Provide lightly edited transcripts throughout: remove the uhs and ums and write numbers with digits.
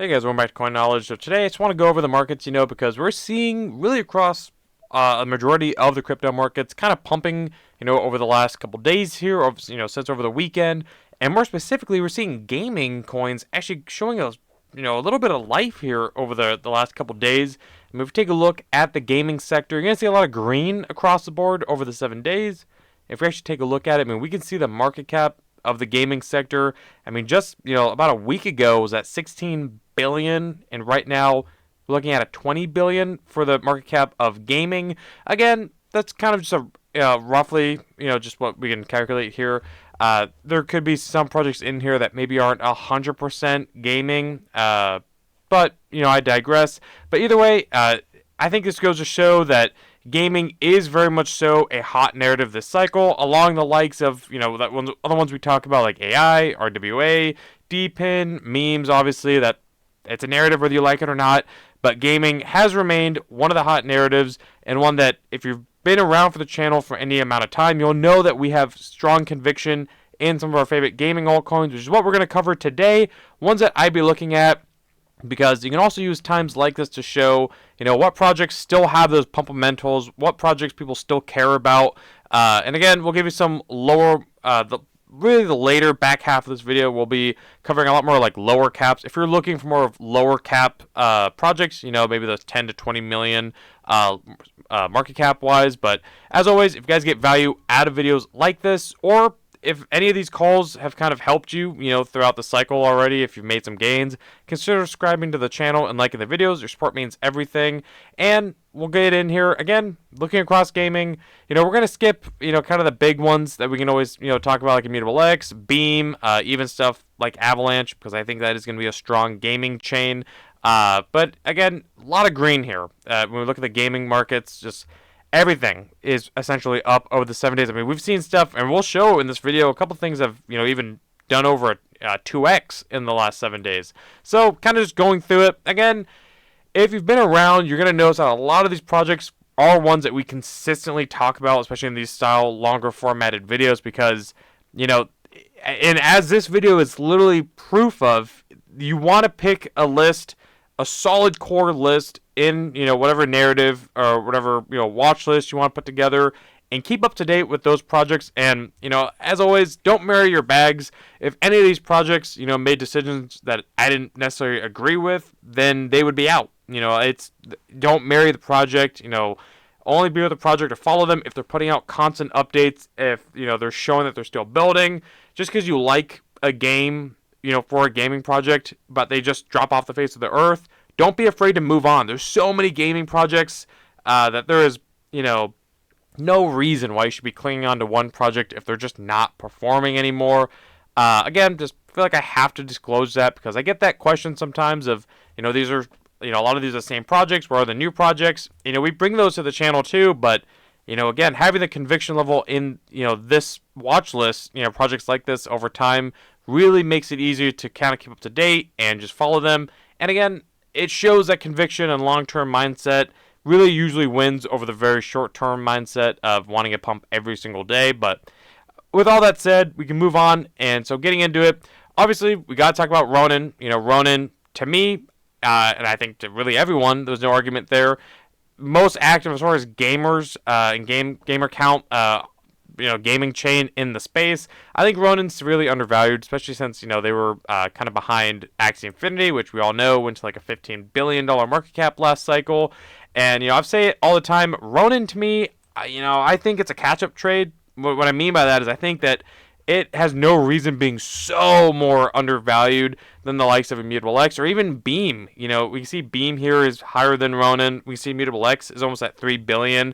Hey guys, welcome back to Coin Knowledge. So today I just want to go over the markets, because we're seeing really across a majority of the crypto markets kind of pumping, over the last couple days here, or, since over the weekend. And more specifically, we're seeing gaming coins actually showing us, a little bit of life here over the last couple days. And if we take a look at the gaming sector, you're going to see a lot of green across the board over the 7 days. If we actually take a look at it, we can see the market cap of the gaming sector. Just, about a week ago was at 16 billion, and right now we're looking at a 20 billion for the market cap of gaming. Again, that's kind of just a roughly, just what we can calculate here. There could be some projects in here that maybe aren't 100% gaming, but I digress. But either way, I think this goes to show that gaming is very much so a hot narrative this cycle, along the likes of, the other ones we talk about, like AI, RWA, DPIN, memes, obviously, that it's a narrative whether you like it or not. But gaming has remained one of the hot narratives, and one that, if you've been around for the channel for any amount of time, you'll know that we have strong conviction in some of our favorite gaming altcoins, which is what we're going to cover today. Ones that I'd be looking at, because you can also use times like this to show, what projects still have those pumpamentals, what projects people still care about. And again, we'll give you some lower, really the later back half of this video, we'll be covering a lot more like lower caps. If you're looking for more of lower cap projects, maybe those 10 to 20 million market cap wise. But as always, if you guys get value out of videos like this, or if any of these calls have kind of helped you, throughout the cycle already, if you've made some gains, consider subscribing to the channel and liking the videos. Your support means everything. And we'll get in here, again, looking across gaming. We're going to skip, kind of the big ones that we can always, talk about, like Immutable X, Beam, even stuff like Avalanche, because I think that is going to be a strong gaming chain. But again, a lot of green here. When we look at the gaming markets, just everything is essentially up over the 7 days. We've seen stuff, and we'll show in this video a couple things have, even done over 2x in the last 7 days. So kind of just going through it. Again, if you've been around, you're going to notice that a lot of these projects are ones that we consistently talk about, especially in these style longer formatted videos, because, and as this video is literally proof of, you want to pick a list, a solid core list in, whatever narrative or whatever, watch list you want to put together, and keep up to date with those projects. And, as always, don't marry your bags. If any of these projects, made decisions that I didn't necessarily agree with, then they would be out. Don't marry the project, only be with the project or follow them if they're putting out constant updates, if, they're showing that they're still building. Just because you like a game, for a gaming project, but they just drop off the face of the earth, don't be afraid to move on. There's so many gaming projects that there is, no reason why you should be clinging on to one project if they're just not performing anymore. Again, just feel like I have to disclose that, because I get that question sometimes of, these are, a lot of these are the same projects. Where are the new projects? We bring those to the channel too, but, again, having the conviction level in, this watch list, projects like this over time really makes it easier to kind of keep up to date and just follow them. And again, it shows that conviction and long-term mindset really usually wins over the very short-term mindset of wanting to pump every single day. But with all that said, we can move on. And so getting into it, obviously, we got to talk about Ronin. Ronin, to me, and I think to really everyone, there's no argument there, most active as far as gamers and gamer count, gaming chain in the space. I think Ronin's really undervalued, especially since, they were kind of behind Axie Infinity, which we all know went to like a $15 billion market cap last cycle. And, I've say it all the time, Ronin to me, I think it's a catch-up trade. What I mean by that is I think that it has no reason being so more undervalued than the likes of Immutable X or even Beam. We see Beam here is higher than Ronin. We see Immutable X is almost at $3 billion.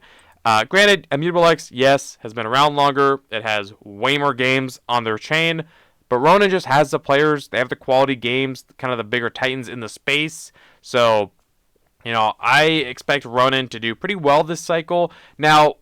Granted, Immutable X, yes, has been around longer. It has way more games on their chain. But Ronin just has the players. They have the quality games, kind of the bigger titans in the space. So, I expect Ronin to do pretty well this cycle. Now,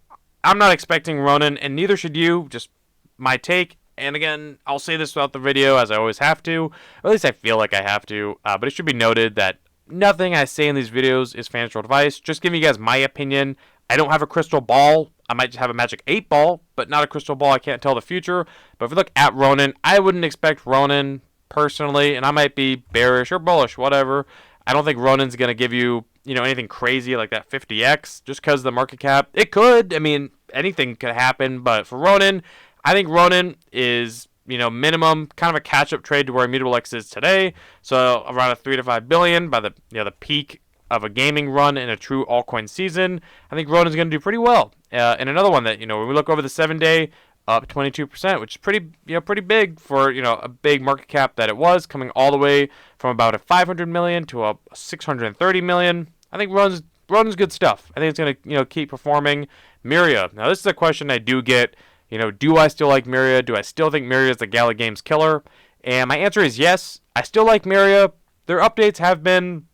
I'm not expecting Ronin, and neither should you. Just my take. And again, I'll say this throughout the video, as I always have to. Or at least I feel like I have to. But it should be noted that nothing I say in these videos is financial advice. Just giving you guys my opinion. I don't have a crystal ball. I might just have a magic 8 ball, but not a crystal ball. I can't tell the future. But if we look at Ronin, I wouldn't expect Ronin personally, and I might be bearish or bullish, whatever. I don't think Ronin's going to give you, anything crazy like that 50x just because the market cap. It could. I mean, anything could happen, but for Ronin, I think Ronin is, minimum kind of a catch-up trade to where Immutable X is today. So around a 3 to 5 billion by the, the peak of a gaming run in a true altcoin season. I think Ronin's going to do pretty well. And another one that, when we look over the 7-day, up 22%, which is pretty big for, a big market cap that it was, coming all the way from about a 500 million to a 630 million. I think Ronin's good stuff. I think it's going to, keep performing. Myria. Now, this is a question I do get. Do I still like Myria? Do I still think Myria is the Gala Games killer? And my answer is yes. I still like Myria. Their updates have been,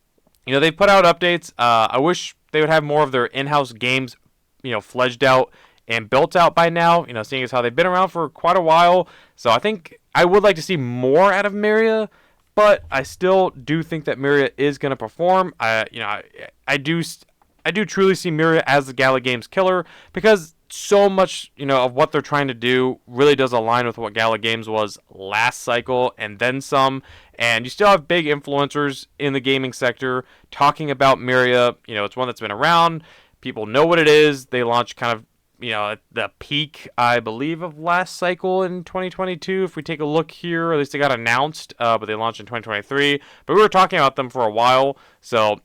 they put out updates. I wish they would have more of their in-house games, fledged out and built out by now, seeing as how they've been around for quite a while. So I think I would like to see more out of Myria, but I still do think that Myria is going to perform. I do truly see Myria as the Gala Games killer because so much, of what they're trying to do really does align with what Gala Games was last cycle and then some. And you still have big influencers in the gaming sector talking about Myria. It's one that's been around. People know what it is. They launched kind of, at the peak, I believe, of last cycle in 2022. If we take a look here, at least they got announced, but they launched in 2023. But we were talking about them for a while. So,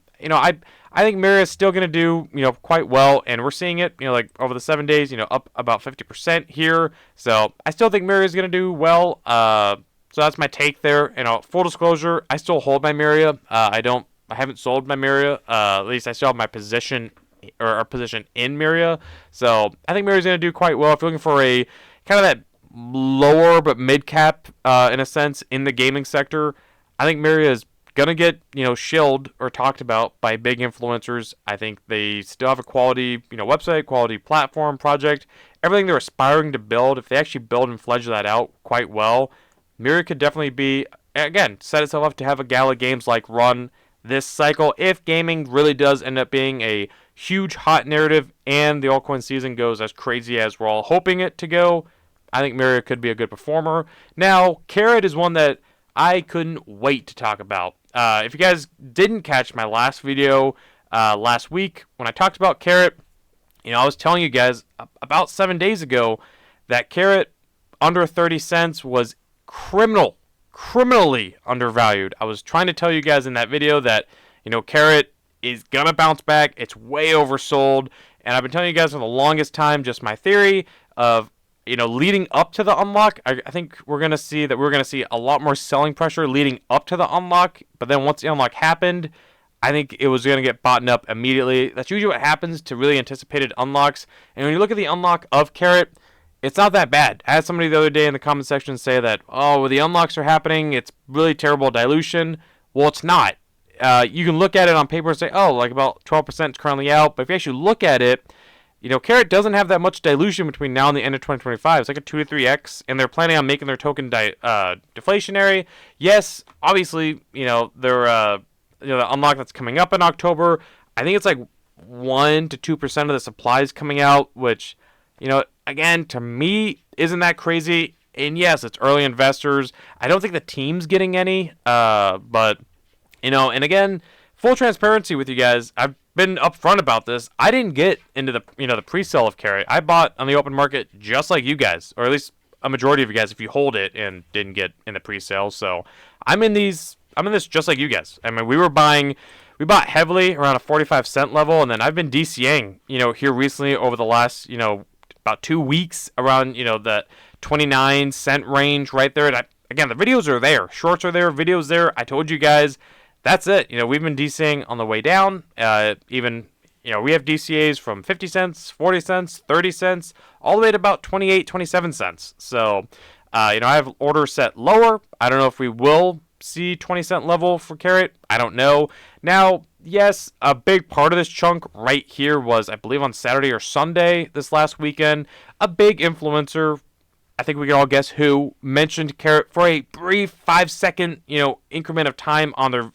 I think Myria is still going to do, quite well, and we're seeing it, like over the 7 days, up about 50% here. So I still think Myria is going to do well. So that's my take there. Full disclosure, I still hold my Myria. I haven't sold my Myria. At least I still have my position or position in Myria. So I think Myria is going to do quite well. If you're looking for a kind of that lower but mid cap, in a sense, in the gaming sector, I think Myria is gonna get shilled or talked about by big influencers. I think they still have a quality website, quality platform, project, everything they're aspiring to build. If they actually build and fledge that out quite well, Myria could definitely be, again, set itself up to have a Gala Games like run this cycle if gaming really does end up being a huge hot narrative and the altcoin season goes as crazy as we're all hoping it to go. I think Myria could be a good performer. Now, Karrat is one that I couldn't wait to talk about. If you guys didn't catch my last video last week when I talked about Karrat, I was telling you guys about 7 days ago that Karrat under 30 cents was criminally undervalued. I was trying to tell you guys in that video that, Karrat is going to bounce back. It's way oversold. And I've been telling you guys for the longest time just my theory of, leading up to the unlock. I think we're going to see a lot more selling pressure leading up to the unlock. But then once the unlock happened, I think it was going to get bought up immediately. That's usually what happens to really anticipated unlocks. And when you look at the unlock of Karrat, it's not that bad. I had somebody the other day in the comment section say that, well, the unlocks are happening. It's really terrible dilution. Well, it's not. You can look at it on paper and say, like about 12% is currently out. But if you actually look at it, Karrat doesn't have that much dilution between now and the end of 2025. It's like a 2 to 3x, and they're planning on making their token deflationary. Yes, obviously, they're the unlock that's coming up in October. I think it's like 1 to 2% of the supply is coming out, which, again, to me, isn't that crazy. And yes, it's early investors. I don't think the team's getting any, but, and again, full transparency with you guys, I've been upfront about this. I didn't get into the the pre-sale of Karrat. I bought on the open market just like you guys, or at least a majority of you guys if you hold it and didn't get in the pre-sale. So I'm in this just like you guys. I mean, we bought heavily around a 45-cent level, and then I've been DCing, here recently over the last, about 2 weeks around, that 29-cent range right there. And again, the videos are there. Shorts are there. Videos there. I told you guys. That's it. We've been DCing on the way down. Even, we have DCAs from 50 cents, 40 cents, 30 cents, all the way to about 28, 27 cents. So, I have orders set lower. I don't know if we will see 20-cent level for Karrat. I don't know. Now, yes, a big part of this chunk right here was, I believe, on Saturday or Sunday this last weekend, a big influencer, I think we can all guess who, mentioned Karrat for a brief 5-second, increment of time on their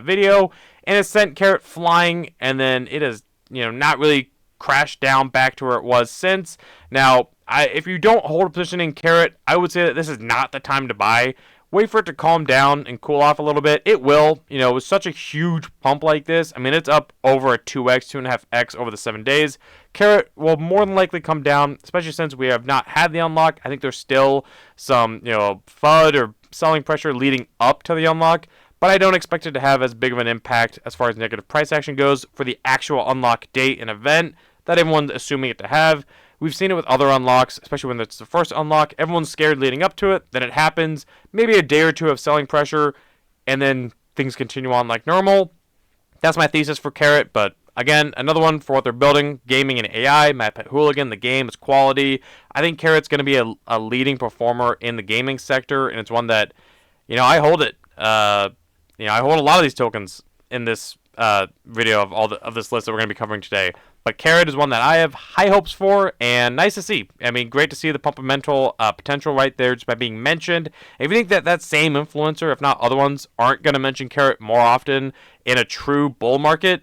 video, and it sent Karrat flying, and then it has, not really crashed down back to where it was since. Now, if you don't hold a position in Karrat, I would say that this is not the time to buy. wait for it to calm down and cool off a little bit. It will. With such a huge pump like this, I mean, it's up over a 2x, 2.5x over the 7 days. Karrat will more than likely come down, especially since we have not had the unlock. I think there's still some, FUD or selling pressure leading up to the unlock, but I don't expect it to have as big of an impact as far as negative price action goes for the actual unlock date and event that everyone's assuming it to have. We've seen it with other unlocks, especially when it's the first unlock. Everyone's scared leading up to it. Then it happens. Maybe a day or two of selling pressure, and then things continue on like normal. That's my thesis for Karrat, but again, another one for what they're building, gaming and AI. My Pet Hooligan, the game is quality. I think Karrat's going to be a leading performer in the gaming sector, and it's one that, I hold it. I hold a lot of these tokens in this video of this list that we're going to be covering today. But Karrat is one that I have high hopes for, and nice to see. I mean, great to see the pumpamental potential right there just by being mentioned. If you think that same influencer, if not other ones, aren't going to mention Karrat more often in a true bull market,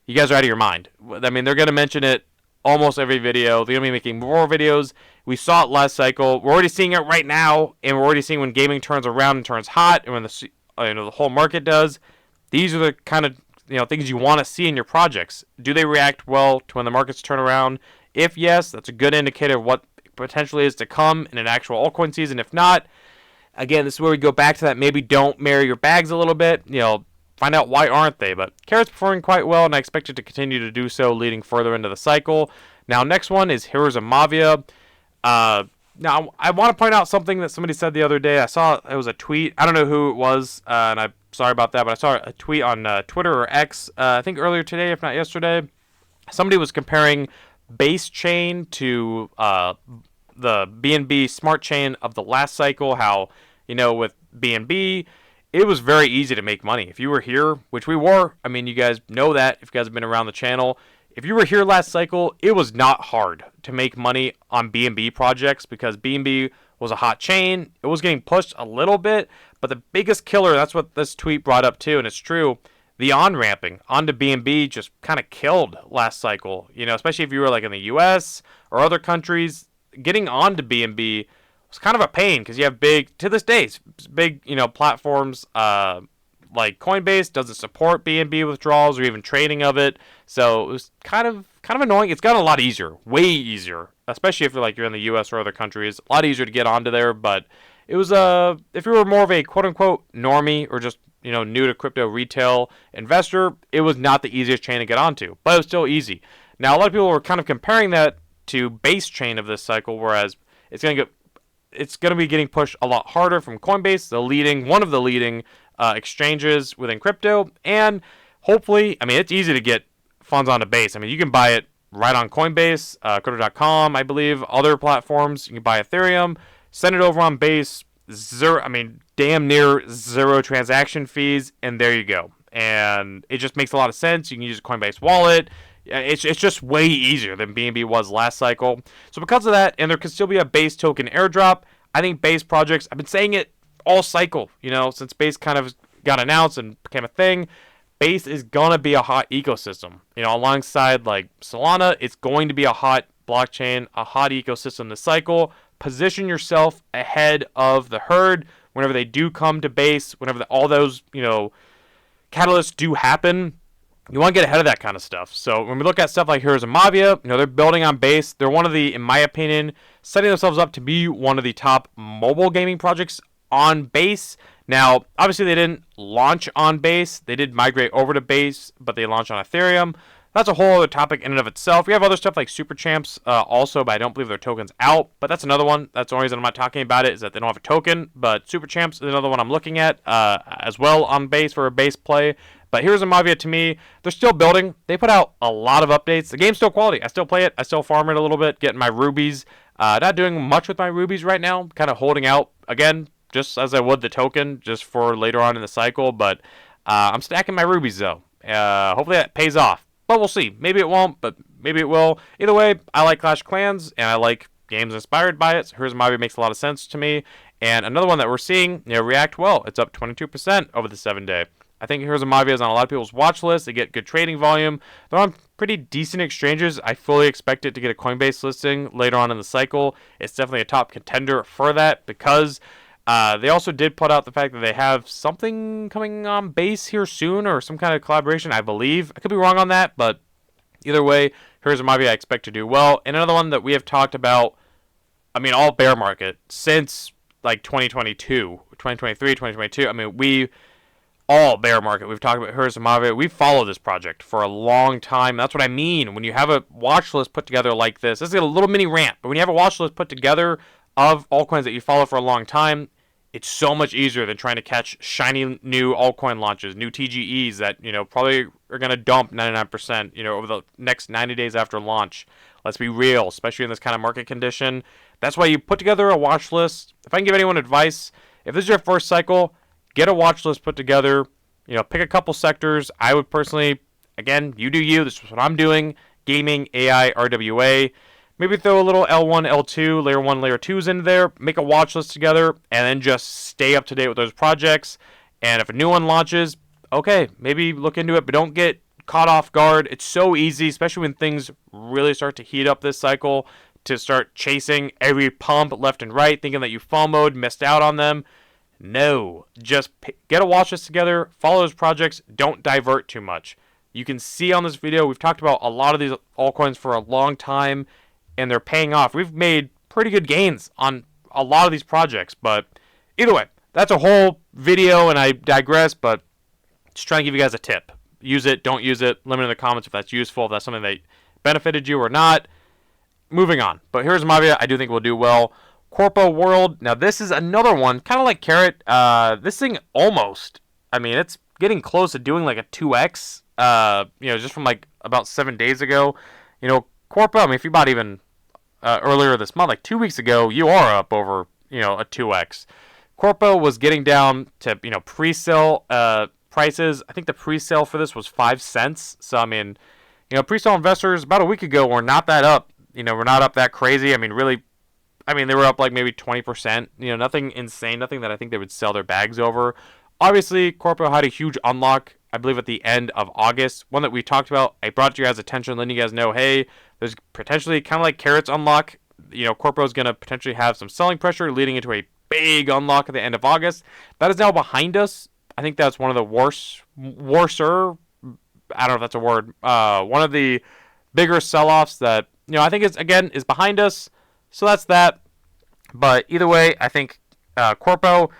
you guys are out of your mind. I mean, they're going to mention it almost every video. They're going to be making more videos. We saw it last cycle. We're already seeing it right now, and we're already seeing when gaming turns around and turns hot, and when the whole market does. These are the kind of things you want to see in your projects. Do they react well to when the markets turn around? If yes, that's a good indicator of what potentially is to come in an actual altcoin season. If not, again, this is where we go back to that maybe don't marry your bags a little bit. Find out why aren't they. But Karrat's performing quite well, and I expect it to continue to do so leading further into the cycle. Now, next one is Heroes of Mavia. Now, I want to point out something that somebody said the other day. I saw it was a tweet. I don't know who it was, and I'm sorry about that, but I saw a tweet on Twitter or X, I think earlier today, if not yesterday. Somebody was comparing base chain to the BNB smart chain of the last cycle, how, with BNB, it was very easy to make money. If you were here, which we were, I mean, you guys know that if you guys have been around the channel. If you were here last cycle, it was not hard to make money on BNB projects because BNB was a hot chain. It was getting pushed a little bit, but the biggest killer, that's what this tweet brought up too, and it's true, the on-ramping onto BNB just kind of killed last cycle. Especially if you were like in the US or other countries, getting onto BNB was kind of a pain because you have to this day, big, platforms like Coinbase doesn't support BNB withdrawals or even trading of it. So it was kind of annoying. It's gotten a lot easier, way easier, especially if you're in the US or other countries. A lot easier to get onto there, but it was if you were more of a quote unquote normie or just new to crypto retail investor, it was not the easiest chain to get onto, but it was still easy. Now a lot of people were kind of comparing that to base chain of this cycle, whereas it's going to be getting pushed a lot harder from Coinbase, one of the leading exchanges within crypto, and hopefully, I mean, it's easy to get funds onto Base. I mean, you can buy it right on Coinbase, Crypto.com, I believe, other platforms. You can buy Ethereum, send it over on Base, damn near zero transaction fees, and there you go. And it just makes a lot of sense. You can use a Coinbase wallet. It's just way easier than BNB was last cycle. So because of that, and there could still be a Base token airdrop, I think Base projects, I've been saying it all cycle, since Base kind of got announced and became a thing. Base is going to be a hot ecosystem. Alongside like Solana, it's going to be a hot blockchain, a hot ecosystem this cycle. Position yourself ahead of the herd whenever they do come to Base, whenever all those, catalysts do happen. You want to get ahead of that kind of stuff. So when we look at stuff like Heroes of Mavia, they're building on Base. They're one of the, in my opinion, setting themselves up to be one of the top mobile gaming projects on Base. Now, obviously, they didn't launch on Base. They did migrate over to Base, but they launched on Ethereum. That's a whole other topic in and of itself. We have other stuff like Super Champs also, but I don't believe their token's out. But that's another one. That's the only reason I'm not talking about it is that they don't have a token. But Super Champs is another one I'm looking at as well on Base for a Base play. But Heroes of Mavia, to me, they're still building. They put out a lot of updates. The game's still quality. I still play it. I still farm it a little bit, getting my rubies. Not doing much with my rubies right now. Kind of holding out, again, just as I would the token, just for later on in the cycle. But I'm stacking my rubies, though. Hopefully that pays off. But we'll see. Maybe it won't, but maybe it will. Either way, I like Clash of Clans, and I like games inspired by it. So Heroes of Mavia makes a lot of sense to me. And another one that we're seeing react well. It's up 22% over the 7-day. I think Heroes of Mavia is on a lot of people's watch list. They get good trading volume. They're on pretty decent exchanges. I fully expect it to get a Coinbase listing later on in the cycle. It's definitely a top contender for that because They also did put out the fact that they have something coming on base here soon, or some kind of collaboration, I believe. I could be wrong on that, but either way, here's a Mavia I expect to do well. And another one that we have talked about, I mean, all bear market since like 2022, 2023, 2022. I mean, we all bear market. We've talked about here's a Mavia. We've followed this project for a long time. That's what I mean. When you have a watch list put together like this is a little mini rant, but when you have a watch list put together of altcoins that you follow for a long time, it's so much easier than trying to catch shiny new altcoin launches, new TGEs that, probably are going to dump 99%, over the next 90 days after launch. Let's be real, especially in this kind of market condition. That's why you put together a watch list. If I can give anyone advice, if this is your first cycle, get a watch list put together. Pick a couple sectors. I would personally, again, you do you. This is what I'm doing. Gaming, AI, RWA. Maybe throw a little L1, L2, Layer 1, Layer 2s into there, make a watch list together, and then just stay up to date with those projects. And if a new one launches, okay, maybe look into it, but don't get caught off guard. It's so easy, especially when things really start to heat up this cycle, to start chasing every pump left and right, thinking that you FOMO'd, missed out on them. No, just get a watch list together, follow those projects, don't divert too much. You can see on this video, we've talked about a lot of these altcoins for a long time, and they're paying off. We've made pretty good gains on a lot of these projects, but either way, that's a whole video, and I digress, but just trying to give you guys a tip. Use it, don't use it. Let me know in the comments if that's useful, if that's something that benefited you or not. Moving on. But here's Mavia. I do think we'll do well. Qorpo World. Now, this is another one, kind of like Karrat. This thing almost, it's getting close to doing like a 2x, just from like about 7 days ago. Qorpo, if you bought even earlier this month, like 2 weeks ago, you are up over, a 2x. Qorpo was getting down to, pre-sale prices. I think the pre-sale for this was 5 cents. So, pre-sale investors about a week ago were not that up. We're not up that crazy. Really, they were up like maybe 20%. Nothing insane, nothing that I think they would sell their bags over. Obviously, Qorpo had a huge unlock, I believe, at the end of August. One that we talked about. I brought to you guys' attention, letting you guys know, hey, there's potentially kind of like Karrat's unlock. Qorpo is going to potentially have some selling pressure leading into a big unlock at the end of August. That is now behind us. I think that's one of the worser, I don't know if that's a word, one of the bigger sell-offs that, I think is behind us. So that's that. But either way, I think Qorpo,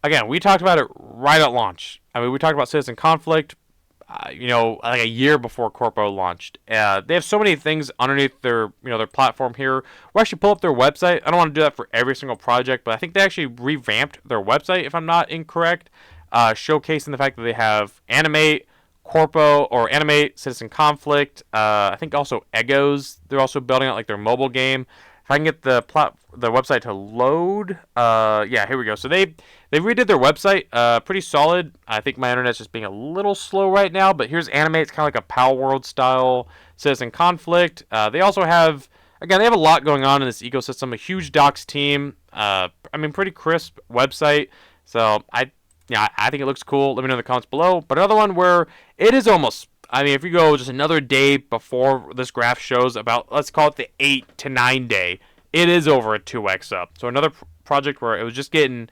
again, we talked about it right at launch. We talked about Citizen Conflict, like a year before Qorpo launched. They have so many things underneath their platform here. We'll actually pull up their website. I don't want to do that for every single project, but I think they actually revamped their website, if I'm not incorrect, showcasing the fact that they have Animate, Qorpo, or Animate, Citizen Conflict. I think also Egos. They're also building out like their mobile game. If I can get the website to load, yeah, here we go. So they redid their website, pretty solid. I think my internet's just being a little slow right now, but here's Animate. It's kind of like a Pal World style Citizen Conflict. They also have, again, they have a lot going on in this ecosystem. A huge docs team. Pretty crisp website. So I think it looks cool. Let me know in the comments below. But another one where it is almost, if you go just another day before this graph shows about, let's call it the 8 to 9 day, it is over a 2x up. So another project where it was just getting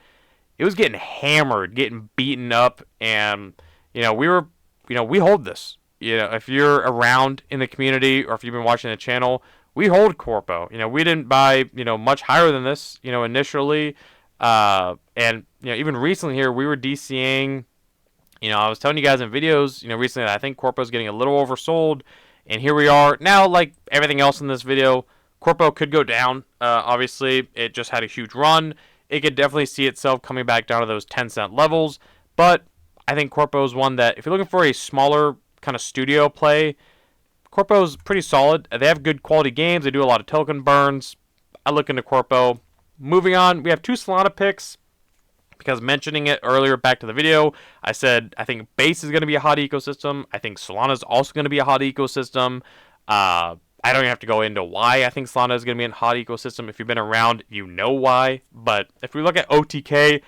hammered, getting beaten up, and we hold this. If you're around in the community or if you've been watching the channel, we hold Qorpo. We didn't buy much higher than this initially, and even recently here we were DCing. I was telling you guys in videos, recently that I think Qorpo is getting a little oversold, and here we are now. Like everything else in this video, Qorpo could go down. Obviously, it just had a huge run. It could definitely see itself coming back down to those 10-cent levels, but I think Qorpo is one that if you're looking for a smaller kind of studio play, Qorpo is pretty solid. They have good quality games. They do a lot of token burns. I look into Qorpo. Moving on, we have 2 Solana picks. Because mentioning it earlier back to the video, I said I think Base is going to be a hot ecosystem. I think Solana is also going to be a hot ecosystem. I don't even have to go into why I think Solana is going to be a hot ecosystem. If you've been around, you know why. But if we look at OTK,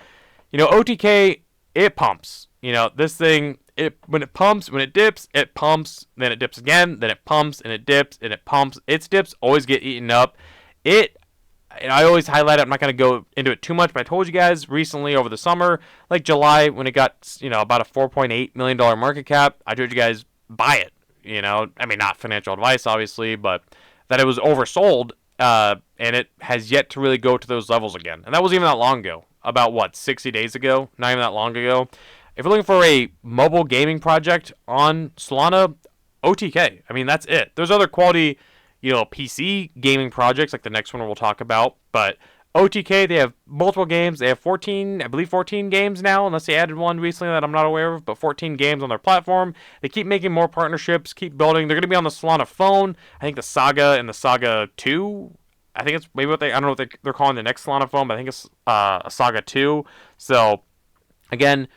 OTK, it pumps. This thing, when it pumps, when it dips, it pumps, then it dips again, then it pumps, and it dips, and it pumps. Its dips always get eaten up. I always highlight it. I'm not going to go into it too much, but I told you guys recently over the summer, like July, when it got, about a $4.8 million market cap, I told you guys, buy it. I mean, not financial advice, obviously, but that it was oversold, and it has yet to really go to those levels again. And that wasn't even that long ago. About, 60 days ago? Not even that long ago. If you're looking for a mobile gaming project on Solana, OTK. I mean, that's it. There's other quality, PC gaming projects, like the next one we'll talk about, but OTK, they have multiple games. They have 14 games now, unless they added one recently that I'm not aware of, but 14 games on their platform. They keep making more partnerships, keep building. They're going to be on the Solana phone. I think the Saga and the Saga 2, I think it's maybe I don't know what they're calling the next Solana phone, but I think it's a Saga 2. So, again,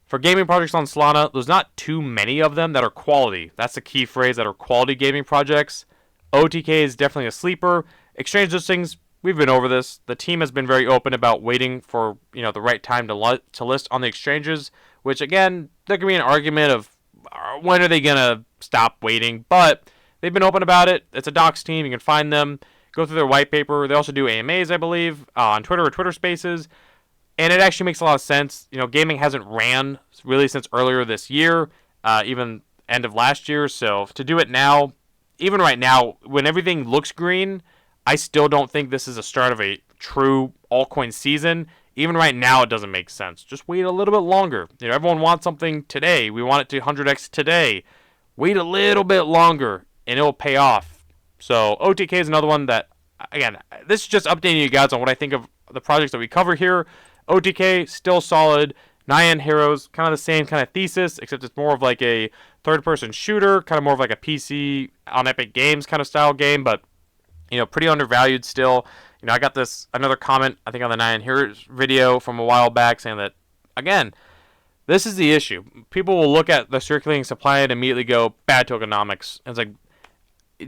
for gaming projects on Solana, there's not too many of them that are quality. That's the key phrase, that are quality gaming projects. OTK is definitely a sleeper. Exchange listings, we've been over this. The team has been very open about waiting for the right time to list on the exchanges, which, again, there can be an argument of when are they going to stop waiting, but they've been open about it. It's a docs team. You can find them, go through their white paper. They also do AMAs, I believe, on Twitter or Twitter Spaces, and it actually makes a lot of sense. Gaming hasn't ran really since earlier this year, even end of last year, so to do it now, even right now, when everything looks green, I still don't think this is a start of a true altcoin season. Even right now, it doesn't make sense. Just wait a little bit longer. Everyone wants something today. We want it to 100x today. Wait a little bit longer, and it will pay off. So OTK is another one that, again, this is just updating you guys on what I think of the projects that we cover here. OTK, still solid. Nyan Heroes, kind of the same kind of thesis, except it's more of like a third-person shooter, kind of more of like a PC on Epic Games kind of style game, but, pretty undervalued still. I got another comment, I think on the Nyan Heroes video from a while back saying that, again, this is the issue. People will look at the circulating supply and immediately go, bad tokenomics. And it's like,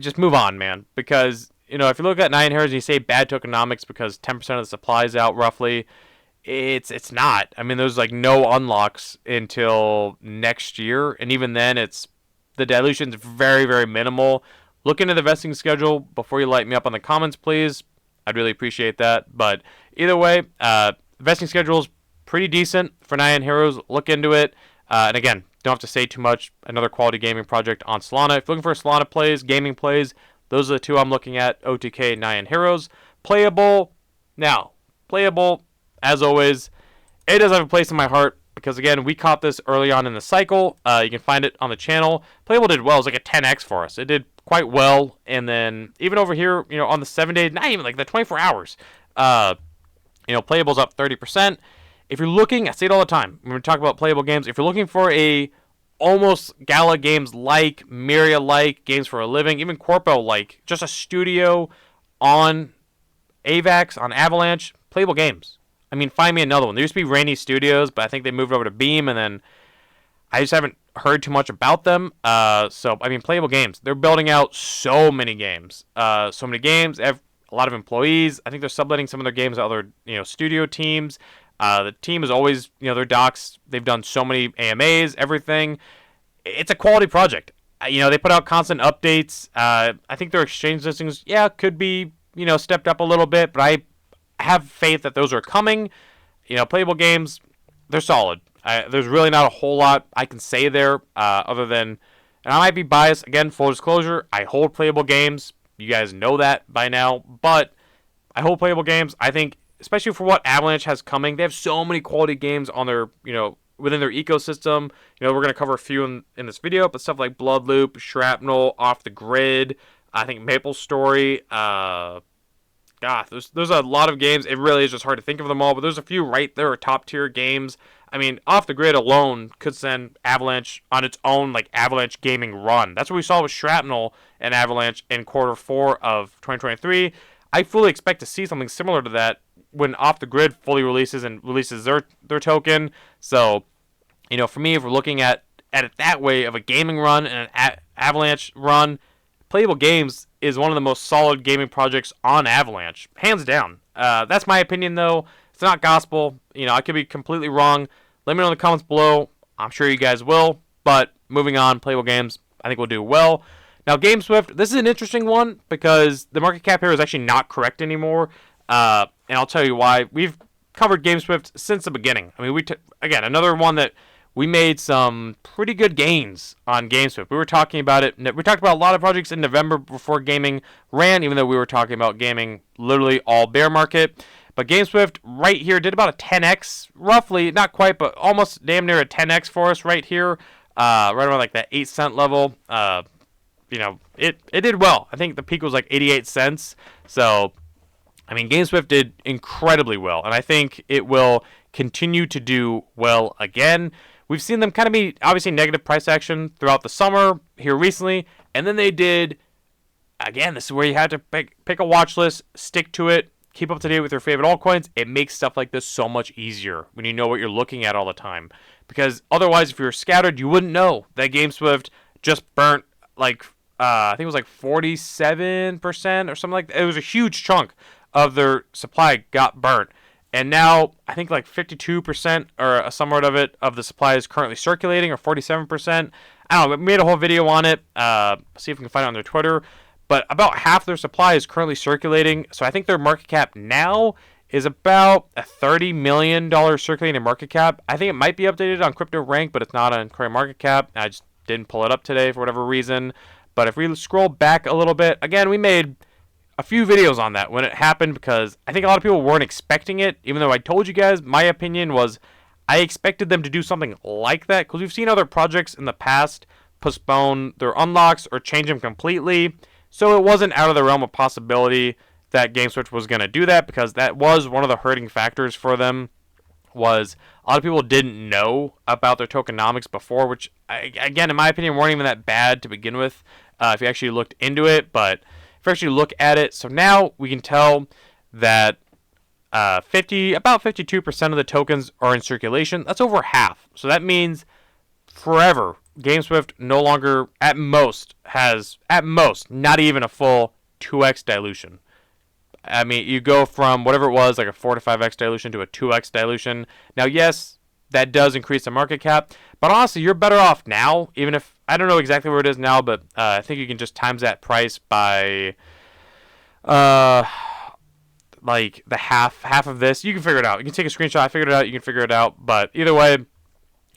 just move on, man. Because, if you look at Nyan Heroes and you say bad tokenomics because 10% of the supply is out roughly, it's not. I mean, there's like no unlocks until next year, and even then, the dilution's very, very minimal. Look into the vesting schedule before you light me up on the comments, please. I'd really appreciate that. But either way, vesting schedule is pretty decent for Nyan Heroes. Look into it. And again, don't have to say too much. Another quality gaming project on Solana. If you're looking for Solana plays, gaming plays, those are the two I'm looking at: OTK, Nyan Heroes. Playable. Now, Playable, as always, it does have a place in my heart because, again, we caught this early on in the cycle. You can find it on the channel. Playable did well. It was like a 10x for us. It did quite well. And then even over here, on the 7 days, not even like the 24 hours, Playable's up 30%. If you're looking, I say it all the time when we talk about Playable games, if you're looking for a almost Gala games like, Myria like, games for a living, even Qorpo like, just a studio on AVAX, on Avalanche, Playable games. I mean, find me another one. There used to be Rainy Studios, but I think they moved over to Beam, and then I just haven't heard too much about them. So, I mean, Playable games. They're building out so many games. They have a lot of employees. I think they're subletting some of their games to other, studio teams. The team is always, their docs. They've done so many AMAs, everything. It's a quality project. They put out constant updates. I think their exchange listings, could be, stepped up a little bit, but I have faith that those are coming. Playable games, they're solid. There's really not a whole lot I can say there other than, and I might be biased, again, full disclosure, I hold Playable games. You guys know that by now, but I hold Playable games. I think, especially for what Avalanche has coming, they have so many quality games on their, within their ecosystem. We're going to cover a few in this video, but stuff like Bloodloop, Shrapnel, Off the Grid, I think Maple Story, there's a lot of games. It really is just hard to think of them all, but there's a few right there, top tier games. I mean, Off the Grid alone could send Avalanche on its own, like, Avalanche gaming run. That's what we saw with Shrapnel and Avalanche in Q4 of 2023. I fully expect to see something similar to that when Off the Grid fully releases their token. So, for me, if we're looking at it that way of a gaming run and an Avalanche run, Playable Games is one of the most solid gaming projects on Avalanche, hands down. That's my opinion, though. It's not gospel. I could be completely wrong. Let me know in the comments below. I'm sure you guys will. But moving on, Playable Games, I think we'll do well. Now, GameSwift, this is an interesting one because the market cap here is actually not correct anymore. And I'll tell you why. We've covered GameSwift since the beginning. I mean, again, another one that we made some pretty good gains on GameSwift. We were talking about it. We talked about a lot of projects in November before gaming ran, even though we were talking about gaming literally all bear market. But GameSwift right here did about a 10x, roughly, not quite, but almost damn near a 10x for us right here, right around like that 8-cent level. It did well. I think the peak was like 88 cents. So, I mean, GameSwift did incredibly well, and I think it will continue to do well again. We've seen them kind of be, obviously, negative price action throughout the summer here recently, and then they did, again, this is where you have to pick a watch list, stick to it, keep up to date with your favorite altcoins. It makes stuff like this so much easier when you know what you're looking at all the time. Because otherwise, if you're scattered, you wouldn't know that GameSwift just burnt like, I think it was like 47% or something like that. It was a huge chunk of their supply got burnt. And now, I think like 52% or somewhat of it, of the supply is currently circulating, or 47%. I don't know, we made a whole video on it. See if we can find it on their Twitter. But about half their supply is currently circulating. So I think their market cap now is about a $30 million circulating market cap. I think it might be updated on Crypto Rank, but it's not on Coin Market Cap. I just didn't pull it up today for whatever reason. But if we scroll back a little bit, again, we made a few videos on that when it happened, because I think a lot of people weren't expecting it, even though I told you guys my opinion was I expected them to do something like that, because we've seen other projects in the past postpone their unlocks or change them completely. So it wasn't out of the realm of possibility that GameSwift was going to do that, because that was one of the hurting factors for them. Was a lot of people didn't know about their tokenomics before, which, again, in my opinion, weren't even that bad to begin with if you actually looked into it. But if you actually look at it, so now we can tell that about 52% of the tokens are in circulation. That's over half. So that means forever, GameSwift no longer, at most, not even a full 2x dilution. I mean, you go from whatever it was, like a 4 to 5x dilution to a 2x dilution. Now, yes, that does increase the market cap, but honestly, you're better off now, even if, I don't know exactly where it is now, but I think you can just times that price by, like, the half of this. You can figure it out. You can take a screenshot. I figured it out. You can figure it out, but either way,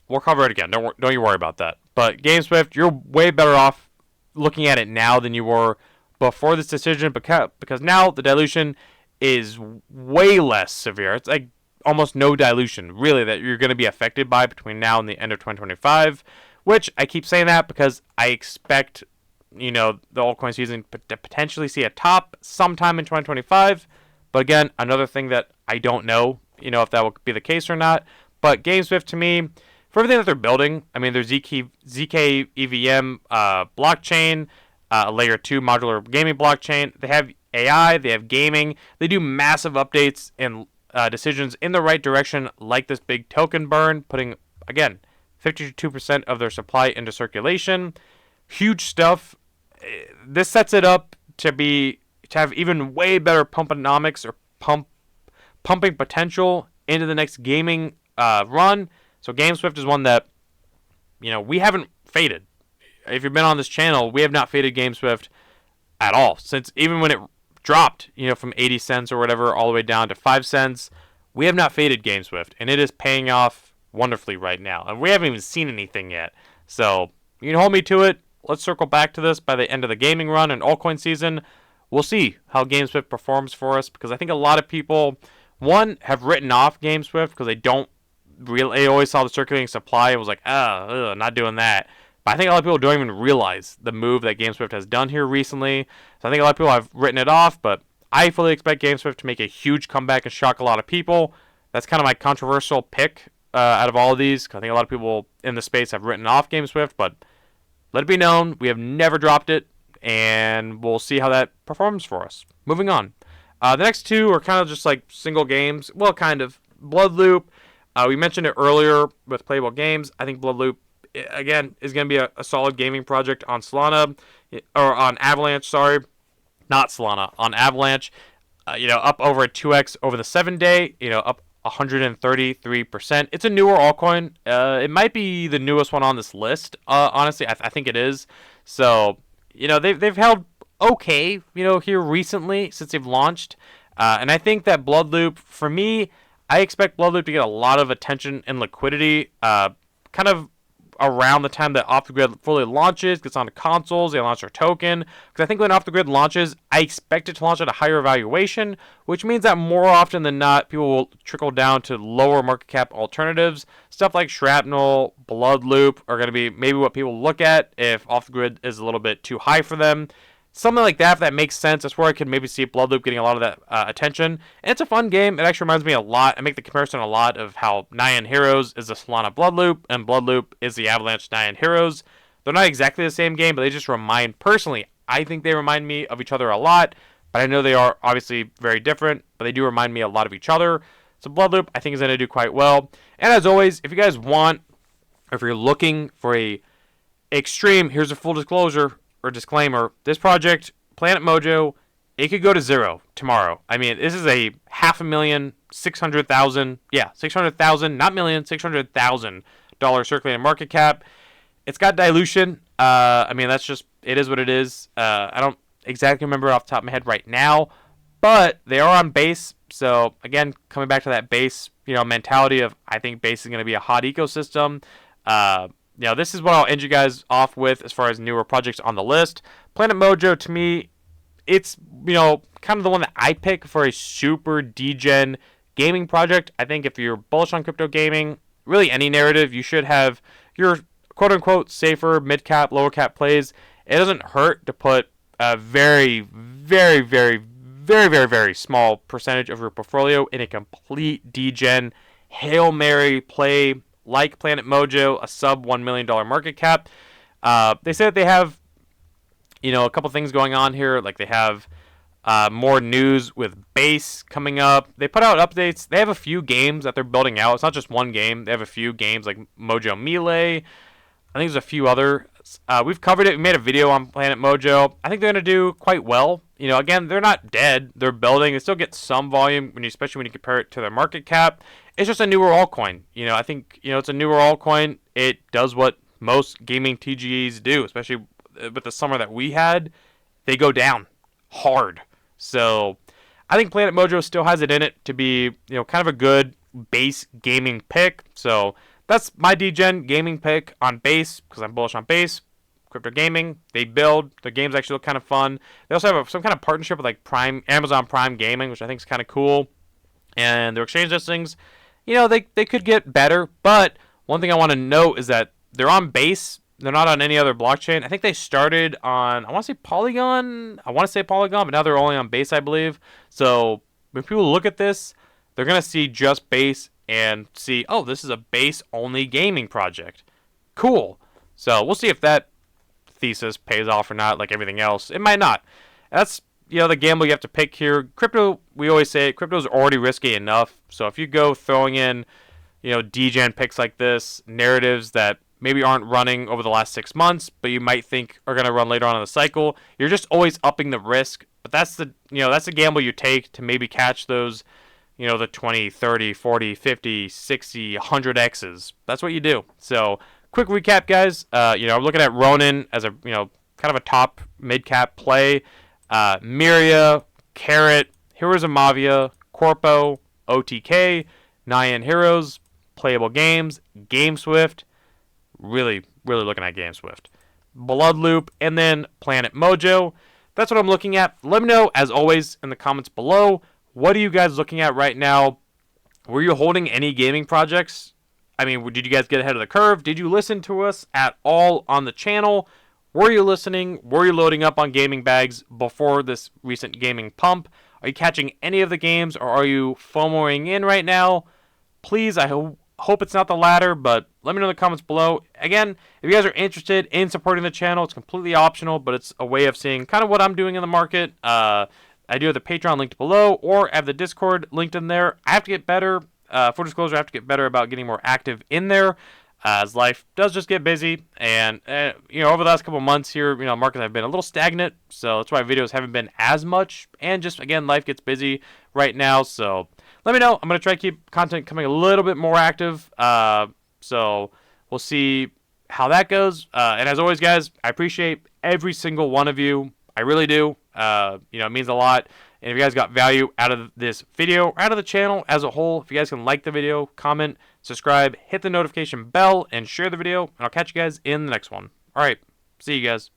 we'll cover it again. Don't you worry about that. But GameSwift, you're way better off looking at it now than you were before this decision, because now the dilution is way less severe. It's like almost no dilution, really, that you're going to be affected by between now and the end of 2025, which I keep saying that because I expect, the altcoin season to potentially see a top sometime in 2025. But again, another thing that I don't know, if that will be the case or not. But GameSwift, to me, for everything that they're building, I mean, their ZK EVM blockchain, layer 2 modular gaming blockchain. They have AI, they have gaming. They do massive updates and decisions in the right direction, like this big token burn, putting, again, 52% of their supply into circulation. Huge stuff. This sets it up to have even way better pumponomics or pumping potential into the next gaming run. So GameSwift is one that, we haven't faded. If you've been on this channel, we have not faded GameSwift at all. Since even when it dropped, from 80 cents or whatever all the way down to 5 cents, we have not faded GameSwift. And it is paying off wonderfully right now. And we haven't even seen anything yet. So you can hold me to it. Let's circle back to this by the end of the gaming run and altcoin season. We'll see how GameSwift performs for us, because I think a lot of people, one, have written off GameSwift because they always saw the circulating supply and was like, not doing that. I think a lot of people don't even realize the move that GameSwift has done here recently. So I think a lot of people have written it off, but I fully expect GameSwift to make a huge comeback and shock a lot of people. That's kind of my controversial pick out of all of these. I think a lot of people in the space have written off GameSwift, but let it be known, we have never dropped it, and we'll see how that performs for us. Moving on. The next two are kind of just like single games. Well, kind of. Bloodloop. We mentioned it earlier with Playable Games. I think Bloodloop, again, is going to be a solid gaming project on Solana, or on Avalanche, sorry. Not Solana, on Avalanche. Up over a 2x over the 7-day, up 133%. It's a newer altcoin. It might be the newest one on this list. Honestly, I think it is. So, they've held okay, here recently since they've launched. And I think that Bloodloop, for me, I expect Bloodloop to get a lot of attention and liquidity, kind of around the time that Off the Grid fully launches, gets onto consoles, they launch their token. Because I think when Off the Grid launches, I expect it to launch at a higher valuation, which means that more often than not, people will trickle down to lower market cap alternatives. Stuff like Shrapnel, Bloodloop are going to be maybe what people look at if Off the Grid is a little bit too high for them. Something like that, if that makes sense, that's where I could maybe see Bloodloop getting a lot of that attention. And it's a fun game. It actually reminds me a lot. I make the comparison a lot of how Nyan Heroes is the Solana Bloodloop, and Bloodloop is the Avalanche Nyan Heroes. They're not exactly the same game, but they just remind, personally, I think they remind me of each other a lot. But I know they are obviously very different, but they do remind me a lot of each other. So Bloodloop, I think, is going to do quite well. And as always, if you guys want, or if you're looking for a extreme, here's a full disclosure, or disclaimer, this project, Planet Mojo, it could go to zero tomorrow. I mean, this is a $500,000, 600,000, yeah, 600,000, not million, $600,000 circulating market cap. It's got dilution. I mean, that's just, it is what it is. I don't exactly remember off the top of my head right now, but they are on base. So again, coming back to that base, mentality of, I think base is going to be a hot ecosystem. This is what I'll end you guys off with as far as newer projects on the list. Planet Mojo, to me, it's, kind of the one that I pick for a super degen gaming project. I think if you're bullish on crypto gaming, really any narrative, you should have your quote-unquote safer mid-cap, lower-cap plays. It doesn't hurt to put a very, very, very, very, very, very small percentage of your portfolio in a complete degen, Hail Mary play like Planet Mojo, a sub $1 million market cap. They say that they have, a couple things going on here. Like they have more news with base coming up. They put out updates. They have a few games that they're building out. It's not just one game. They have a few games like Mojo Melee. I think there's a few others. We've covered it. We made a video on Planet Mojo. I think they're going to do quite well. Again, they're not dead. They're building. They still get some volume, especially when you compare it to their market cap. It's just a newer altcoin. I think, it's a newer altcoin. It does what most gaming TGEs do, especially with the summer that we had. They go down hard. So I think Planet Mojo still has it in it to be, kind of a good base gaming pick. So that's my degen gaming pick on base because I'm bullish on base. Crypto gaming, they build. Their games actually look kind of fun. They also have some kind of partnership with like Amazon Prime Gaming, which I think is kind of cool. And their exchange listings, they could get better. But one thing I want to note is that they're on base. They're not on any other blockchain. I think they started on, I want to say Polygon, but now they're only on base, I believe. So when people look at this, they're going to see just base and see, oh, this is a base-only gaming project. Cool. So we'll see if that thesis pays off or not, like everything else. It might not. That's, the gamble you have to pick here. Crypto, we always say, crypto's already risky enough. So if you go throwing in, degen picks like this, narratives that maybe aren't running over the last 6 months, but you might think are going to run later on in the cycle, you're just always upping the risk. But that's the gamble you take to maybe catch those, the 20, 30, 40, 50, 60, 100 X's. That's what you do. So quick recap, guys. I'm looking at Ronin as a, kind of a top mid-cap play. Myria, Karrat, Heroes of Mavia, Qorpo, OTK, Nyan Heroes, Playable Games, GameSwift. Really, really looking at GameSwift. Bloodloop, and then Planet Mojo. That's what I'm looking at. Let me know, as always, in the comments below. What are you guys looking at right now? Were you holding any gaming projects? I mean, did you guys get ahead of the curve? Did you listen to us at all on the channel? Were you listening? Were you loading up on gaming bags before this recent gaming pump? Are you catching any of the games, or are you FOMOing in right now? Please, I hope it's not the latter, but let me know in the comments below. Again, if you guys are interested in supporting the channel, it's completely optional, but it's a way of seeing kind of what I'm doing in the market. I do have the Patreon linked below, or I have the Discord linked in there. I have to get better. Full disclosure, I have to get better about getting more active in there, as life does just get busy. And, over the last couple months here, markets have been a little stagnant, so that's why videos haven't been as much. And just, again, life gets busy right now, so let me know. I'm going to try to keep content coming a little bit more active, so we'll see how that goes. And as always, guys, I appreciate every single one of you. I really do. It means a lot. And if you guys got value out of this video, or out of the channel as a whole, if you guys can like the video, comment, subscribe, hit the notification bell, and share the video. And I'll catch you guys in the next one. All right, see you guys.